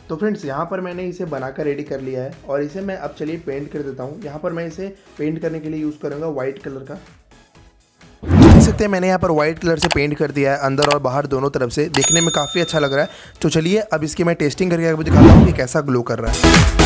तो फ्रेंड्स यहाँ पर मैंने इसे बनाकर रेडी कर लिया है और इसे मैं अब चलिए पेंट कर देता हूँ। यहाँ पर मैं इसे पेंट करने के लिए यूज़ करूँगा वाइट कलर का। देख सकते हैं मैंने यहाँ पर वाइट कलर से पेंट कर दिया है अंदर और बाहर दोनों तरफ से। देखने में काफ़ी अच्छा लग रहा है। तो चलिए अब इसकी मैं टेस्टिंग करके आपको दिखाता हूँ कि कैसा ग्लो कर रहा है।